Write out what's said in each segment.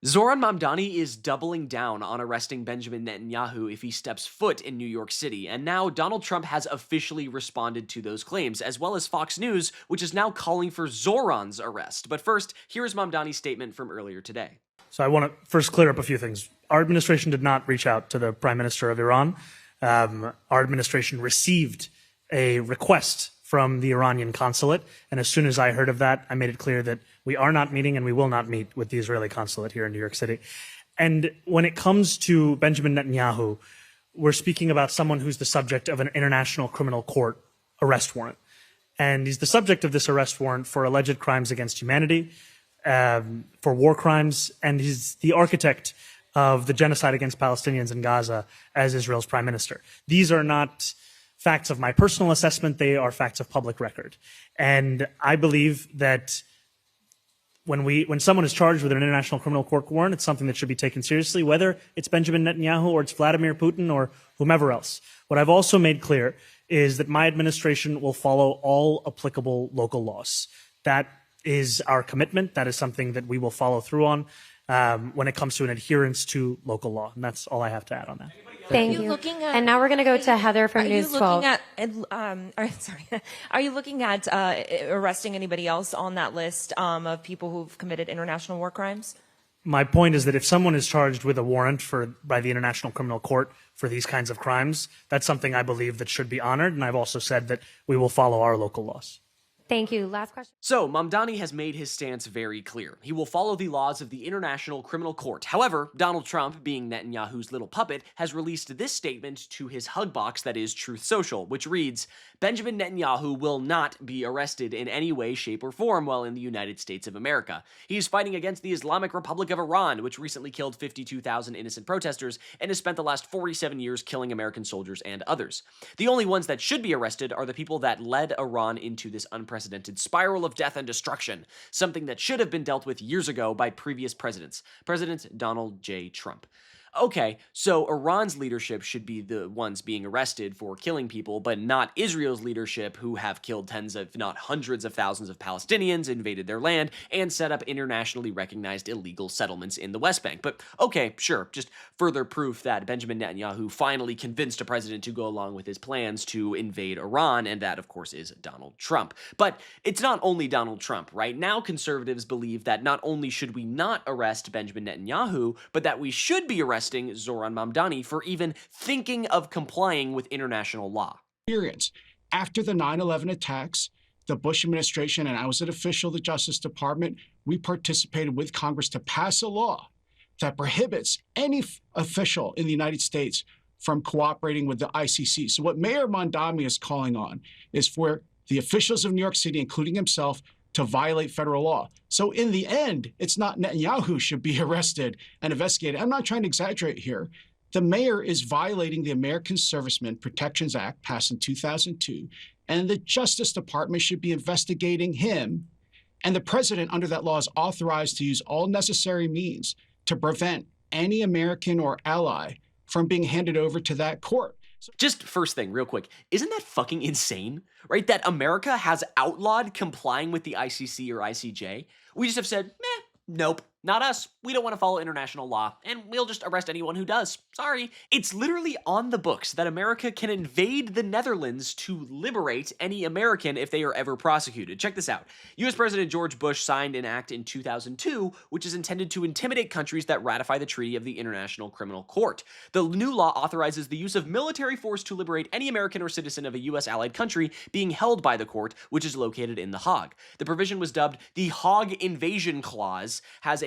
Zohran Mamdani is doubling down on arresting Benjamin Netanyahu if he steps foot in New York City, and now Donald Trump has officially responded to those claims, as well as Fox News, which is now calling for Zohran's arrest. But first, here is Mamdani's statement from earlier today. So I want to first clear up a few things. Our administration did not reach out to the Prime Minister of Iran. Our administration received a request from the Iranian consulate, and as soon as I heard of that, I made it clear that we are not meeting and we will not meet with the Israeli consulate here in New York City. And when it comes to Benjamin Netanyahu, we're speaking about someone who's the subject of an international criminal court arrest warrant. And he's the subject of this arrest warrant for alleged crimes against humanity, for war crimes, and he's the architect of the genocide against Palestinians in Gaza as Israel's prime minister. These are not facts of my personal assessment, they are facts of public record. And I believe that when someone is charged with an international criminal court warrant, it's something that should be taken seriously, whether it's Benjamin Netanyahu or it's Vladimir Putin or whomever else. What I've also made clear is that my administration will follow all applicable local laws. That is our commitment. That is something that we will follow through on when it comes to an adherence to local law. And that's all I have to add on that. Thank you. And now we're going to go to Heather from News 12. Are you looking at arresting anybody else on that list of people who've committed international war crimes? My point is that if someone is charged with a warrant by the International Criminal Court for these kinds of crimes, that's something I believe that should be honored. And I've also said that we will follow our local laws. Thank you. Last question. So, Mamdani has made his stance very clear. He will follow the laws of the International Criminal Court. However, Donald Trump, being Netanyahu's little puppet, has released this statement to his hug box that is Truth Social, which reads, Benjamin Netanyahu will not be arrested in any way, shape, or form while in the United States of America. He is fighting against the Islamic Republic of Iran, which recently killed 52,000 innocent protesters and has spent the last 47 years killing American soldiers and others. The only ones that should be arrested are the people that led Iran into this unprecedented spiral of death and destruction, something that should have been dealt with years ago by previous presidents, President Donald J. Trump. Okay, so Iran's leadership should be the ones being arrested for killing people, but not Israel's leadership, who have killed tens if not hundreds of thousands of Palestinians, invaded their land, and set up internationally recognized illegal settlements in the West Bank. But okay, sure, just further proof that Benjamin Netanyahu finally convinced a president to go along with his plans to invade Iran, and that, of course, is Donald Trump. But it's not only Donald Trump, right? Now conservatives believe that not only should we not arrest Benjamin Netanyahu, but that we should be arresting Zohran Mamdani for even thinking of complying with international law. After the 9/11 attacks, the Bush administration, and I was an official of the Justice Department, we participated with Congress to pass a law that prohibits any official in the United States from cooperating with the ICC. So what Mayor Mamdani is calling on is for the officials of New York City, including himself, to violate federal law. So in the end, it's not Netanyahu who should be arrested and investigated. I'm not trying to exaggerate here. The mayor is violating the American Servicemen Protections Act passed in 2002, and the Justice Department should be investigating him. And the president, under that law, is authorized to use all necessary means to prevent any American or ally from being handed over to that court. Just first thing, real quick, isn't that fucking insane, right? That America has outlawed complying with the ICC or ICJ. We just have said, nope, not us. We don't want to follow international law, and we'll just arrest anyone who does. Sorry. It's literally on the books that America can invade the Netherlands to liberate any American if they are ever prosecuted. Check this out. U.S. President George Bush signed an act in 2002, which is intended to intimidate countries that ratify the Treaty of the International Criminal Court. The new law authorizes the use of military force to liberate any American or citizen of a U.S. allied country being held by the court, which is located in The Hague. The provision was dubbed the Hague Invasion Clause, has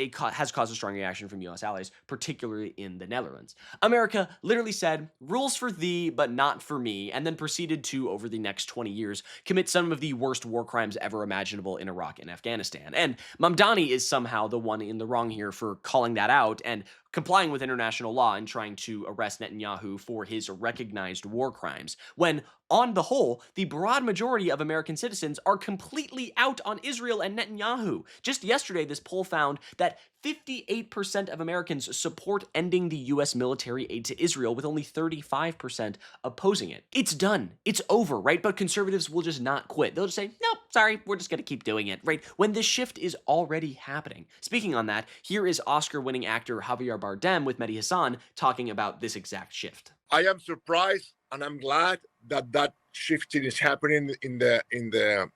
caused a strong reaction from U.S. allies, particularly in the Netherlands. America literally said, rules for thee, but not for me, and then proceeded to, over the next 20 years, commit some of the worst war crimes ever imaginable in Iraq and Afghanistan. And Mamdani is somehow the one in the wrong here for calling that out and complying with international law and trying to arrest Netanyahu for his recognized war crimes, when, on the whole, the broad majority of American citizens are completely out on Israel and Netanyahu. Just yesterday, this poll found that 58% of Americans support ending the U.S. military aid to Israel, with only 35% opposing it. It's done. It's over, right? But conservatives will just not quit. They'll just say, nope, sorry, we're just going to keep doing it, right? When this shift is already happening. Speaking on that, here is Oscar-winning actor Javier Bardem with Mehdi Hassan talking about this exact shift. I am surprised and I'm glad that shifting is happening in the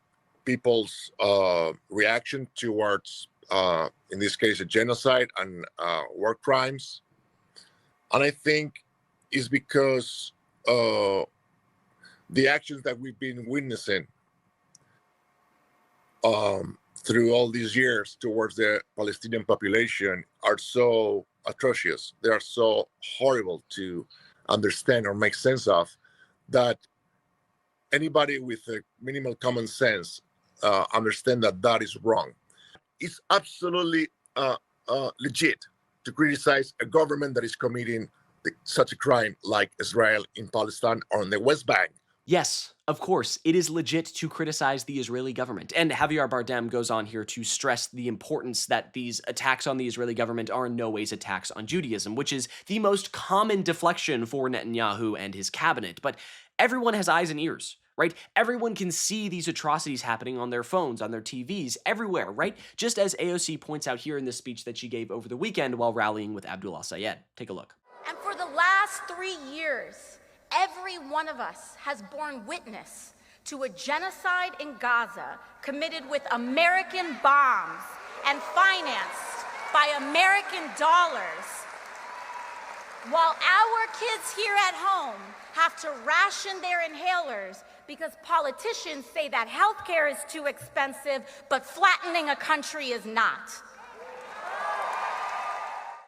people's reaction towards, in this case, a genocide and war crimes. And I think it's because the actions that we've been witnessing through all these years towards the Palestinian population are so atrocious. They are so horrible to understand or make sense of, that anybody with a minimal common sense understand that is wrong. It's absolutely legit to criticize a government that is committing such a crime like Israel in Palestine or on the West Bank. Yes, of course, it is legit to criticize the Israeli government. And Javier Bardem goes on here to stress the importance that these attacks on the Israeli government are in no ways attacks on Judaism, which is the most common deflection for Netanyahu and his cabinet. But everyone has eyes and ears, right? Everyone can see these atrocities happening on their phones, on their TVs, everywhere, right? Just as AOC points out here in this speech that she gave over the weekend while rallying with Abdullah Sayed. Take a look. And for the last 3 years, every one of us has borne witness to a genocide in Gaza committed with American bombs and financed by American dollars, while our kids here at home have to ration their inhalers because politicians say that healthcare is too expensive, but flattening a country is not.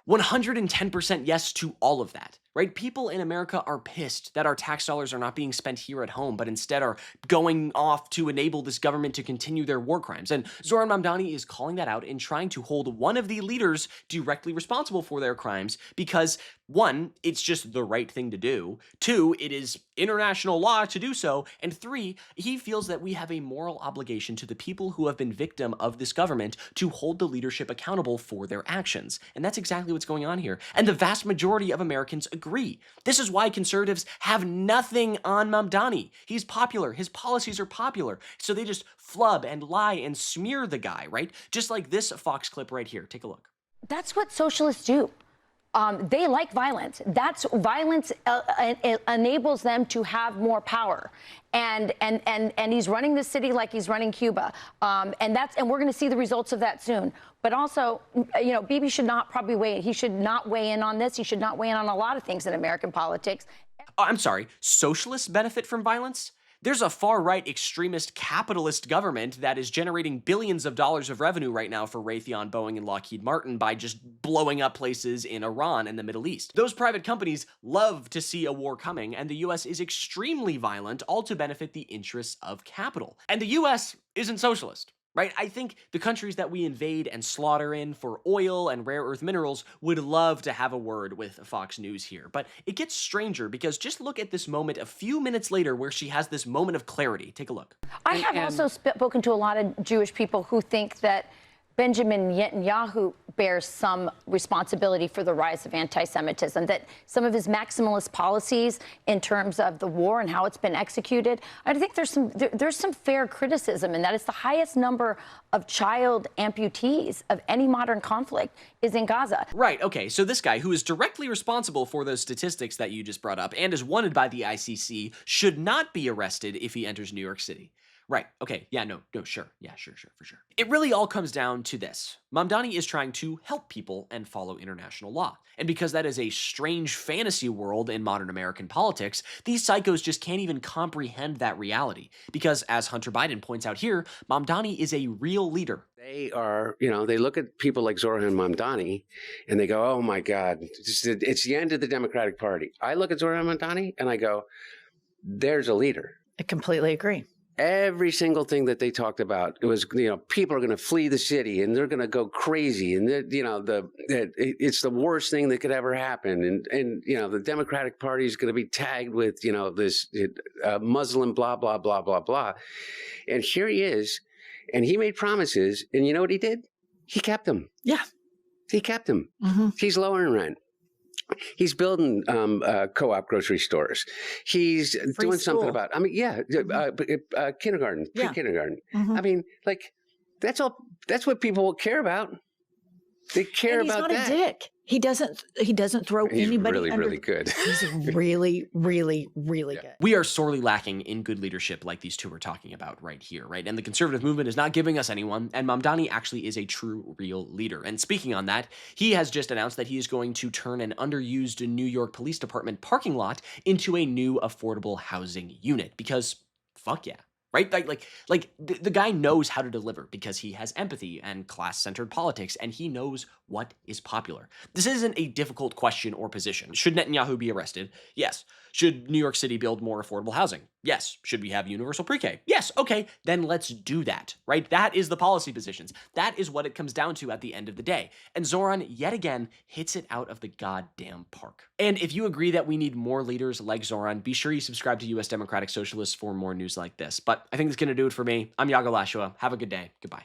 110% yes to all of that, right? People in America are pissed that our tax dollars are not being spent here at home, but instead are going off to enable this government to continue their war crimes. And Zohran Mamdani is calling that out and trying to hold one of the leaders directly responsible for their crimes because, one, it's just the right thing to do. Two, it is international law to do so. And three, he feels that we have a moral obligation to the people who have been victim of this government to hold the leadership accountable for their actions. And that's exactly what's going on here. And the vast majority of Americans agree. This is why conservatives have nothing on Mamdani. He's popular. His policies are popular. So they just flub and lie and smear the guy, right? Just like this Fox clip right here. Take a look. That's what socialists do. They like violence. That's violence enables them to have more power. And he's running the city like he's running Cuba. And we're going to see the results of that soon. But also, you know, Bibi should not probably weigh in. He should not weigh in on this. He should not weigh in on a lot of things in American politics. Oh, I'm sorry. Socialists benefit from violence? There's a far-right extremist capitalist government that is generating billions of dollars of revenue right now for Raytheon, Boeing, and Lockheed Martin by just blowing up places in Iran and the Middle East. Those private companies love to see a war coming, and the US is extremely violent, all to benefit the interests of capital. And the US isn't socialist. Right? I think the countries that we invade and slaughter in for oil and rare earth minerals would love to have a word with Fox News here. But it gets stranger because just look at this moment a few minutes later where she has this moment of clarity. Take a look. I have also spoken to a lot of Jewish people who think that Benjamin Netanyahu bears some responsibility for the rise of anti-Semitism, that some of his maximalist policies in terms of the war and how it's been executed, I think there's some fair criticism, and that it's the highest number of child amputees of any modern conflict is in Gaza. Right, okay, so this guy who is directly responsible for those statistics that you just brought up and is wanted by the ICC should not be arrested if he enters New York City. Right, okay, yeah, no, sure, yeah, sure, for sure. It really all comes down to this. Mamdani is trying to help people and follow international law. And because that is a strange fantasy world in modern American politics, these psychos just can't even comprehend that reality. Because as Hunter Biden points out here, Mamdani is a real leader. They are, you know, they look at people like Zohran Mamdani and they go, oh my God, it's the end of the Democratic Party. I look at Zohran Mamdani and I go, there's a leader. I completely agree. Every single thing that they talked about, it was, you know, people are going to flee the city and they're going to go crazy. And, you know, it's the worst thing that could ever happen. And you know, the Democratic Party is going to be tagged with, you know, this Muslim, blah, blah, blah, blah, blah. And here he is. And he made promises. And you know what he did? He kept them. Yeah. He kept them. Mm-hmm. He's lowering rent. He's building co-op grocery stores. He's doing something about, I mean, kindergarten, pre-kindergarten. I mean, like, that's all. That's what people care about. They care about that. He's not a dick. He doesn't throw anybody really, under. really good. He's really, really, really good. We are sorely lacking in good leadership like these two are talking about right here, right? And the conservative movement is not giving us anyone, and Mamdani actually is a true, real leader. And speaking on that, he has just announced that he is going to turn an underused New York Police Department parking lot into a new affordable housing unit, because fuck yeah. Right? Like the guy knows how to deliver because he has empathy and class-centered politics, and he knows what is popular. This isn't a difficult question or position. Should Netanyahu be arrested? Yes. Should New York City build more affordable housing? Yes. Should we have universal pre-K? Yes. Okay, then let's do that, right? That is the policy positions. That is what it comes down to at the end of the day. And Zohran, yet again, hits it out of the goddamn park. And if you agree that we need more leaders like Zohran, be sure you subscribe to US Democratic Socialists for more news like this. But I think that's going to do it for me. I'm Iago Lashua. Have a good day. Goodbye.